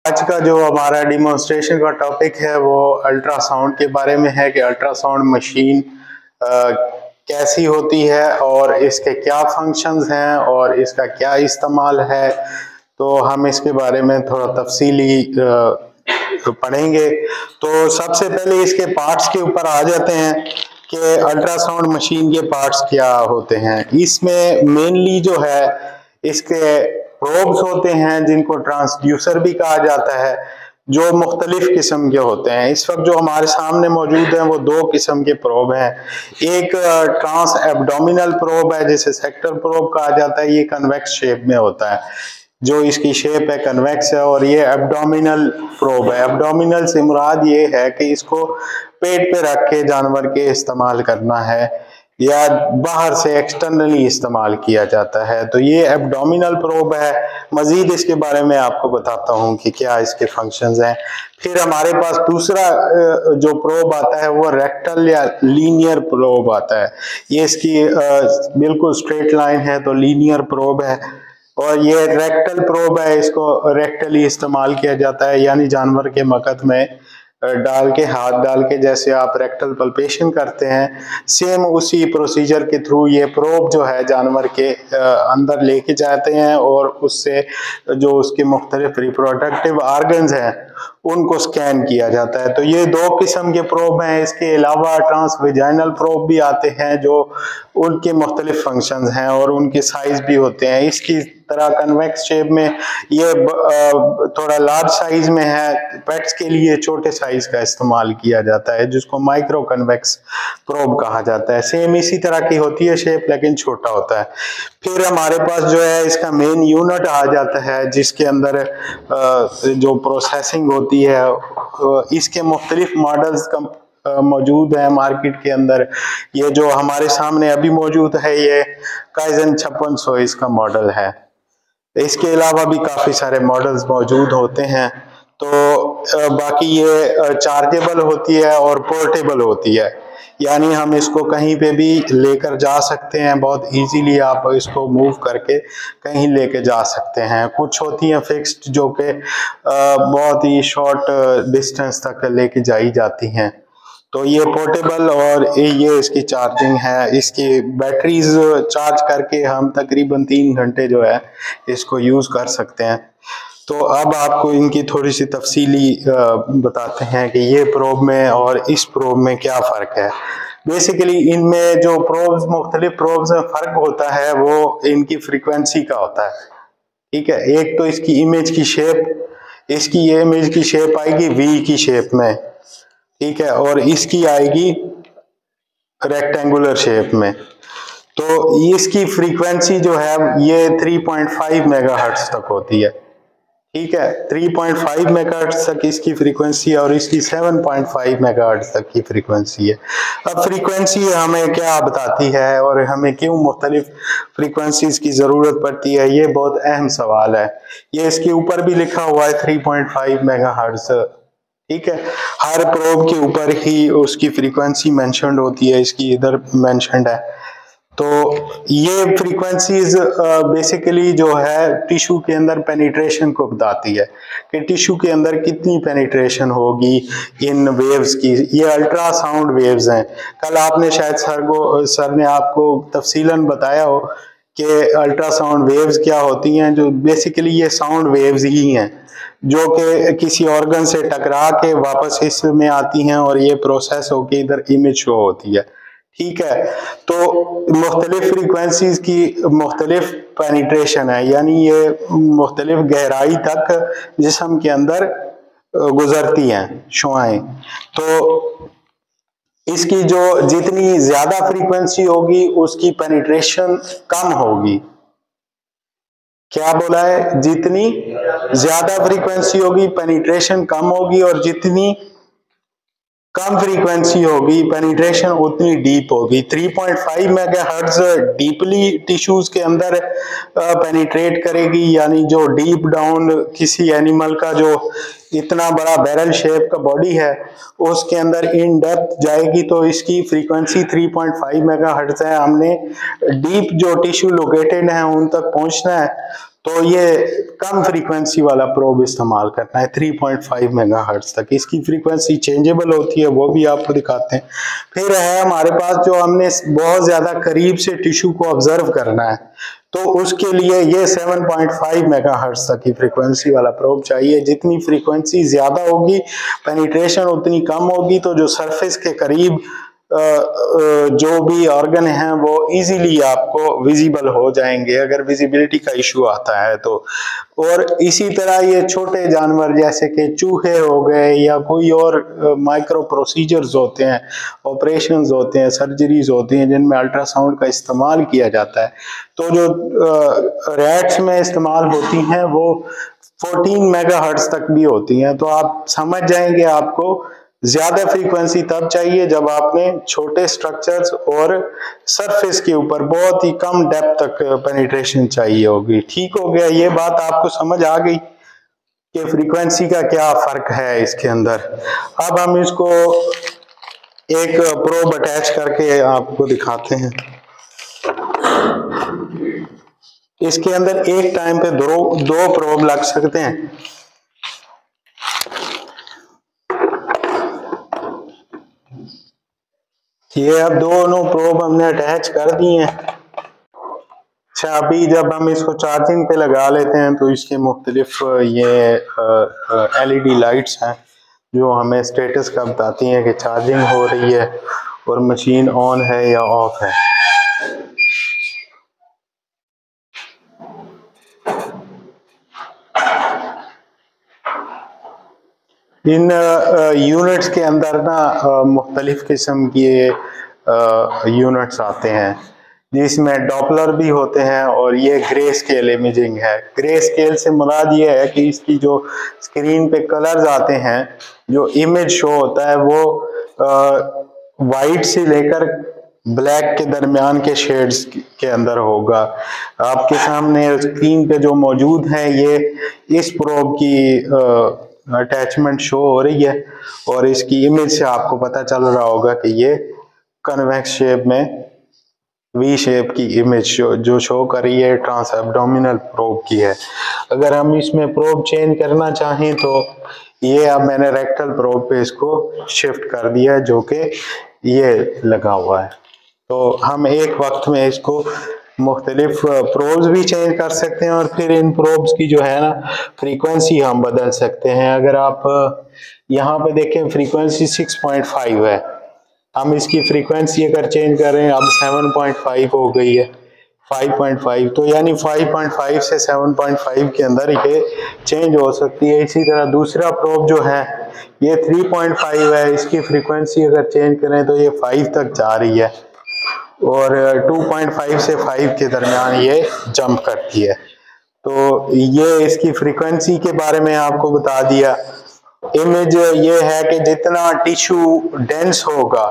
आज का जो हमारा डिमॉन्स्ट्रेशन का टॉपिक है वो अल्ट्रासाउंड के बारे में है कि अल्ट्रासाउंड मशीन कैसी होती है और इसके क्या फंक्शंस हैं और इसका क्या इस्तेमाल है। तो हम इसके बारे में थोड़ा तफसीली पढ़ेंगे। तो सबसे पहले इसके पार्ट्स के ऊपर आ जाते हैं कि अल्ट्रासाउंड मशीन के पार्ट्स क्या होते हैं। इसमें मेनली जो है इसके प्रोब्स होते हैं जिनको ट्रांसड्यूसर भी कहा जाता है, जो मुख्तलिफ किस्म के होते हैं। इस वक्त जो हमारे सामने मौजूद हैं वो दो किस्म के प्रोब हैं। एक ट्रांस एब्डोमिनल प्रोब है जिसे सेक्टर प्रोब कहा जाता है, ये कन्वेक्स शेप में होता है, जो इसकी शेप है कन्वेक्स है। और ये एब्डोमिनल प्रोब है। एब्डोमिनल से मुराद ये है कि इसको पेट पे रख के जानवर के इस्तेमाल करना है या बाहर से एक्सटर्नली इस्तेमाल किया जाता है। तो ये एब्डोमिनल प्रोब है। मजीद इसके बारे में आपको बताता हूँ कि क्या इसके फंक्शंस हैं। फिर हमारे पास दूसरा जो प्रोब आता है वो रेक्टल या लीनियर प्रोब आता है। ये इसकी बिल्कुल स्ट्रेट लाइन है तो लीनियर प्रोब है। और ये रेक्टल प्रोब है, इसको रेक्टली इस्तेमाल किया जाता है, यानी जानवर के मकत में डाल के, हाथ डाल के, जैसे आप रेक्टल पल्पेशन करते हैं, सेम उसी प्रोसीजर के थ्रू ये प्रोब जो है जानवर के अंदर लेके जाते हैं और उससे जो उसके मुख्तलिफ रिप्रोडक्टिव आर्गन्स हैं उनको स्कैन किया जाता है। तो ये दो किस्म के प्रोब हैं। इसके अलावा ट्रांसवेजाइनल प्रोब भी आते हैं जो उनके मुख्तलिफ फंक्शंस हैं और उनके साइज भी होते हैं। इसकी तरह कन्वेक्स शेप में ये थोड़ा लार्ज साइज में है। पेट्स के लिए छोटे साइज का इस्तेमाल किया जाता है जिसको माइक्रो कन्वेक्स प्रोब कहा जाता है। सेम इसी तरह की होती है शेप लेकिन छोटा होता है। फिर हमारे पास जो है इसका मेन यूनिट आ जाता है जिसके अंदर जो प्रोसेसिंग होती है। इसके मुख्तलिफ मॉडल्स मौजूद है मार्केट के अंदर। ये जो हमारे सामने अभी मौजूद है ये काइजन 5600 इसका मॉडल है। इसके अलावा भी काफी सारे मॉडल्स मौजूद होते हैं। तो बाकी ये चार्जेबल होती है और पोर्टेबल होती है, यानी हम इसको कहीं पे भी लेकर जा सकते हैं। बहुत इजीली आप इसको मूव करके कहीं लेके जा सकते हैं। कुछ होती हैं फिक्स्ड जो कि बहुत ही शॉर्ट डिस्टेंस तक लेके जाई जाती हैं। तो ये पोर्टेबल और ये इसकी चार्जिंग है। इसकी बैटरीज चार्ज करके हम तकरीबन 3 घंटे जो है इसको यूज कर सकते हैं। तो अब आपको इनकी थोड़ी सी तफसीली बताते हैं कि ये प्रोब में और इस प्रोब में क्या फ़र्क है। बेसिकली इनमें जो प्रोब्स, मुख्तलिफ प्रोब्स में फ़र्क होता है वो इनकी फ्रीक्वेंसी का होता है। ठीक है, एक तो इसकी इमेज की शेप, इसकी ये इमेज की शेप आएगी वी की शेप में, ठीक है, और इसकी आएगी रेक्टेंगुलर शेप में। तो इसकी फ्रीक्वेंसी जो है ये 3.5 मेगाहर्ट्ज तक होती है। ठीक है, 3.5 मेगाहर्ट्ज तक इसकी फ्रीक्वेंसी है और इसकी 7.5 मेगाहर्ट्ज तक की फ्रीक्वेंसी है। अब फ्रीक्वेंसी हमें क्या बताती है और हमें क्यों मुख्तलिफ फ्रीक्वेंसीज की ज़रूरत पड़ती है, ये बहुत अहम सवाल है। ये इसके ऊपर भी लिखा हुआ है 3.5 मेगाहर्ट्ज। ठीक है, हर प्रोब के ऊपर ही उसकी फ्रीक्वेंसी मेंशन्ड होती है, इसकी इधर मेंशन्ड है। तो ये फ्रीक्वेंसीज बेसिकली जो है टिश्यू के अंदर पेनिट्रेशन को बताती है कि टिश्यू के अंदर कितनी पेनिट्रेशन होगी इन वेव्स की। ये अल्ट्रासाउंड वेव्स हैं। कल आपने शायद सर ने आपको तफसीलन बताया हो कि अल्ट्रासाउंड वेव्स क्या होती हैं। जो बेसिकली ये साउंड वेव्स ही हैं जो कि किसी ऑर्गन से टकरा के वापस इसमें आती हैं और ये प्रोसेस होके इधर इमेज शो होती है। ठीक है, तो मुख्तलिफ फ्रीक्वेंसीज की मुख्तलिफ पेनिट्रेशन है, यानी ये मुख्तलिफ गहराई तक जिस्म के अंदर गुजरती हैं शुआएं। तो इसकी जो जितनी ज्यादा फ्रीक्वेंसी होगी उसकी पेनिट्रेशन कम होगी। क्या बोला है? जितनी ज्यादा फ्रीक्वेंसी होगी पेनिट्रेशन कम होगी और जितनी कम फ्रीक्वेंसी होगी पेनिट्रेशन उतनी डीप होगी। 3.5 मेगाहर्ट्ज डीपली टिश्यूज के अंदर पेनिट्रेट करेगी, यानी जो डीप डाउन किसी एनिमल का जो इतना बड़ा बैरल शेप का बॉडी है उसके अंदर इन डेप्थ जाएगी। तो इसकी फ्रीक्वेंसी 3.5 मेगाहर्ट्ज है। हमने डीप जो टिश्यू लोकेटेड है उन तक पहुंचना है तो ये कम फ्रीक्वेंसी वाला प्रोब इस्तेमाल करना है 3.5 मेगाहर्ट्ज तक। इसकी फ्रीक्वेंसी चेंजेबल होती है, वो भी आपको दिखाते हैं। फिर है हमारे पास जो हमने बहुत ज्यादा करीब से टिश्यू को ऑब्जर्व करना है, तो उसके लिए ये 7.5 मेगाहर्ट्ज तक की फ्रीक्वेंसी वाला प्रोब चाहिए। जितनी फ्रीक्वेंसी ज्यादा होगी पेनिट्रेशन उतनी कम होगी, तो जो सरफेस के करीब जो भी ऑर्गन हैं वो इजीली आपको विजिबल हो जाएंगे अगर विजिबिलिटी का इशू आता है तो। और इसी तरह ये छोटे जानवर जैसे कि चूहे हो गए या कोई और माइक्रो प्रोसीजर्स होते हैं, ऑपरेशंस होते हैं, सर्जरीज होती हैं जिनमें अल्ट्रासाउंड का इस्तेमाल किया जाता है, तो जो रैट्स में इस्तेमाल होती हैं वो 14 मेगाहर्ट्ज तक भी होती हैं। तो आप समझ जाएंगे आपको ज्यादा फ्रीक्वेंसी तब चाहिए जब आपने छोटे स्ट्रक्चर्स और सरफेस के ऊपर बहुत ही कम डेप्थ तक पेनिट्रेशन चाहिए होगी। ठीक हो गया, ये बात आपको समझ आ गई कि फ्रीक्वेंसी का क्या फर्क है इसके अंदर। अब हम इसको एक प्रोब अटैच करके आपको दिखाते हैं। इसके अंदर एक टाइम पे दो प्रोब लग सकते हैं। ये अब दोनों प्रोब हमने अटैच कर दिए हैं। अच्छा, अभी जब हम इसको चार्जिंग पे लगा लेते हैं तो इसके मुख्तलिफ ये एलईडी लाइट्स हैं जो हमें स्टेटस का बताती हैं कि चार्जिंग हो रही है और मशीन ऑन है या ऑफ है। इन यूनिट्स के अंदर ना मुख्तलिफ किस्म के यूनिट्स आते हैं जिसमें डॉपलर भी होते हैं और ये ग्रे स्केल इमेजिंग है। ग्रे स्केल से मुराद ये है कि इसकी जो स्क्रीन पे कलर्स आते हैं, जो इमेज शो होता है वो वाइट से लेकर ब्लैक के दरमियान के शेड्स के अंदर होगा। आपके सामने स्क्रीन पे जो मौजूद है ये इस प्रोब की अटैचमेंट शो हो रही है और इसकी इमेज से आपको पता चल रहा होगा कि ये कन्वेक्स शेप में वी शेप की इमेज जो शो कर रही है ट्रांस एब्डोमिनल प्रोब की है। अगर हम इसमें प्रोब चेंज करना चाहें तो ये अब मैंने रेक्टल प्रोब पे इसको शिफ्ट कर दिया है जो कि ये लगा हुआ है। तो हम एक वक्त में इसको मुख्तलिफ प्रोब्स भी चेंज कर सकते हैं और फिर इन प्रोब्स की जो है ना फ्रीक्वेंसी हम बदल सकते हैं। अगर आप यहाँ पे देखें फ्रीक्वेंसी 6.5 है, हम इसकी फ्रीक्वेंसी अगर चेंज कर रहे हैं अब 7.5 हो गई है 5.5, तो यानी 5.5 से 7.5 के अंदर ये चेंज हो सकती है। इसी तरह दूसरा प्रोब जो है ये 3.5 है, इसकी फ्रीक्वेंसी अगर चेंज करें तो ये 5 तक जा रही है और 2.5 से 5 के दरमियान ये जंप करती है। तो ये इसकी फ्रीक्वेंसी के बारे में आपको बता दिया। इमेज ये है कि जितना टिश्यू डेंस होगा,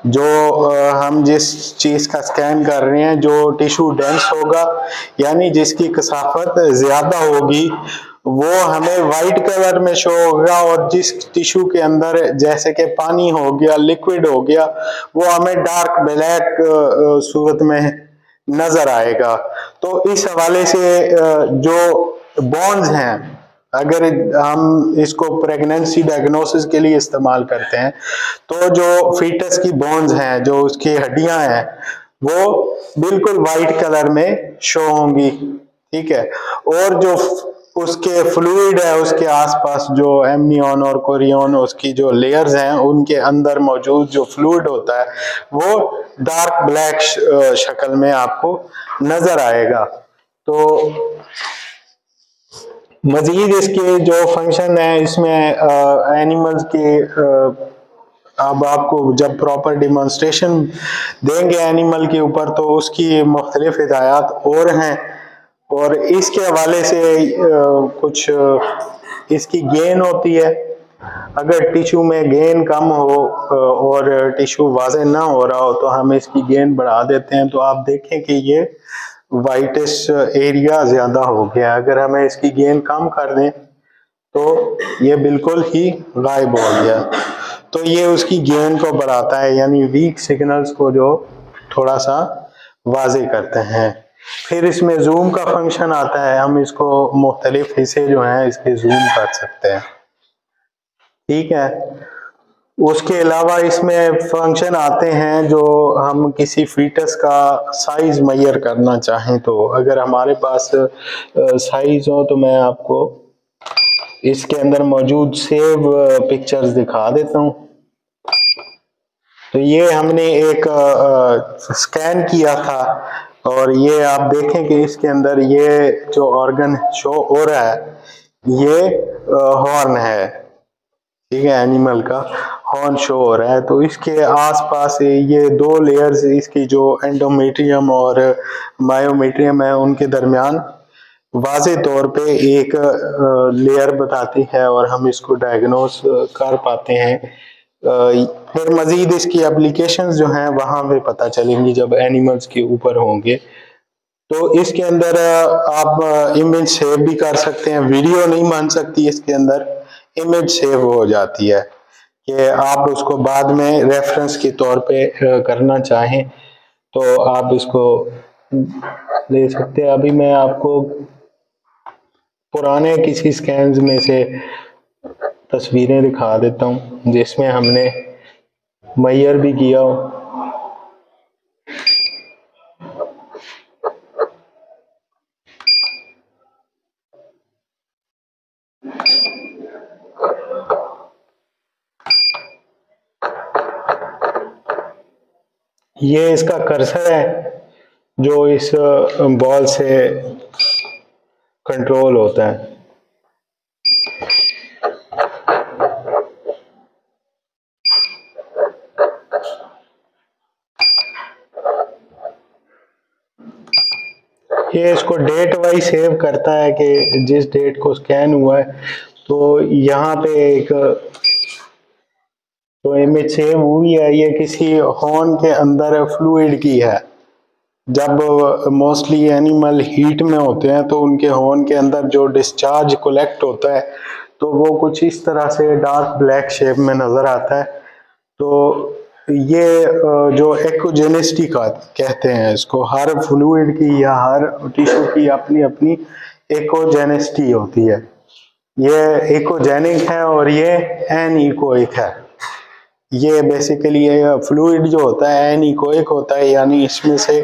जो हम जिस चीज का स्कैन कर रहे हैं, जो टिश्यू डेंस होगा यानी जिसकी कसाफत ज्यादा होगी वो हमें वाइट कलर में शो होगा और जिस टिश्यू के अंदर जैसे कि पानी हो गया, लिक्विड हो गया, वो हमें डार्क ब्लैक सूरत में नजर आएगा। तो इस हवाले से जो बॉन्ड्स हैं, अगर हम इसको प्रेगनेंसी डायग्नोसिस के लिए इस्तेमाल करते हैं तो जो फीटस की बोन्स हैं, जो उसकी हड्डियां हैं, वो बिल्कुल वाइट कलर में शो होंगी। ठीक है, और जो उसके फ्लूइड है उसके आसपास जो एमनियन और कोरियन उसकी जो लेयर्स हैं उनके अंदर मौजूद जो फ्लूइड होता है वो डार्क ब्लैक शक्ल में आपको नजर आएगा। तो मजीद इसके जो फंक्शन है इसमें एनिमल्स के अब आपको जब प्रॉपर डिमॉन्स्ट्रेशन देंगे एनिमल के ऊपर तो उसकी मुख्तलिफ हिदायत और हैं और इसके हवाले से कुछ इसकी गेन होती है। अगर टिश्यू में गेन कम हो और टिश्यू वाज़े ना हो रहा हो तो हम इसकी गेन बढ़ा देते हैं। तो आप देखें कि ये वाइटिश एरिया ज्यादा हो गया, अगर हमें इसकी गेन कम कर दें तो ये बिल्कुल ही गायब हो गया। तो ये उसकी गेन को बढ़ाता है, यानी वीक सिग्नल्स को जो थोड़ा सा वाजे करते हैं। फिर इसमें जूम का फंक्शन आता है, हम इसको मुख्तलिफ हिस्से जो हैं इसके जूम कर सकते हैं। ठीक है, उसके अलावा इसमें फंक्शन आते हैं जो हम किसी फीटस का साइज मेजर करना चाहें तो अगर हमारे पास साइज हो तो मैं आपको इसके अंदर मौजूद सेव पिक्चर्स दिखा देता हूँ। तो ये हमने एक स्कैन किया था और ये आप देखें कि इसके अंदर ये जो ऑर्गन शो हो रहा है ये हॉर्न है। ठीक है, एनिमल का हॉर्न शो हो रहा है। तो इसके आसपास ये दो लेयर्स, इसकी जो एंडोमेट्रियम और मायोमेट्रियम है उनके दरमियान वाज़े तौर पे एक लेयर बताती है और हम इसको डायग्नोस कर पाते हैं। फिर मजीद इसकी एप्लीकेशंस जो हैं वहां पे पता चलेंगी जब एनिमल्स के ऊपर होंगे। तो इसके अंदर आप इमेज सेव भी कर सकते हैं, वीडियो नहीं मान सकती, इसके अंदर इमेज सेव हो जाती है कि आप उसको बाद में रेफरेंस के तौर पे करना चाहें तो आप इसको ले सकते हैं। अभी मैं आपको पुराने किसी स्कैन्स में से तस्वीरें दिखा देता हूँ जिसमें हमने मेजर भी किया हो। ये इसका कर्सर है जो इस बॉल से कंट्रोल होता है। ये इसको डेट वाइज सेव करता है कि जिस डेट को स्कैन हुआ है तो यहाँ पे एक तो इमेज सेव हुई है। ये किसी हॉर्न के अंदर फ्लूइड की है। जब मोस्टली एनिमल हीट में होते हैं तो उनके हॉर्न के अंदर जो डिस्चार्ज कलेक्ट होता है तो वो कुछ इस तरह से डार्क ब्लैक शेप में नज़र आता है। तो ये जो एक्ोजेनिसिटी का कहते हैं इसको, हर फ्लूइड की या हर टिश्यू की अपनी अपनी एक्ोजेनिसिटी होती है। ये एक्ोजेनिक है और ये एनीकोइक है। ये बेसिकली फ्लूइड जो होता है एनीकोइक होता है, यानी इसमें से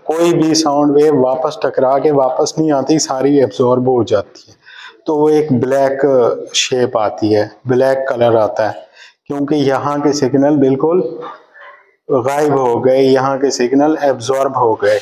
कोई भी साउंड वेव वापस टकरा के वापस नहीं आती, सारी एब्जॉर्ब हो जाती है। तो वो एक ब्लैक शेप आती है, ब्लैक कलर आता है क्योंकि यहाँ के सिग्नल बिल्कुल गायब हो गए, यहाँ के सिग्नल एब्जॉर्ब हो गए।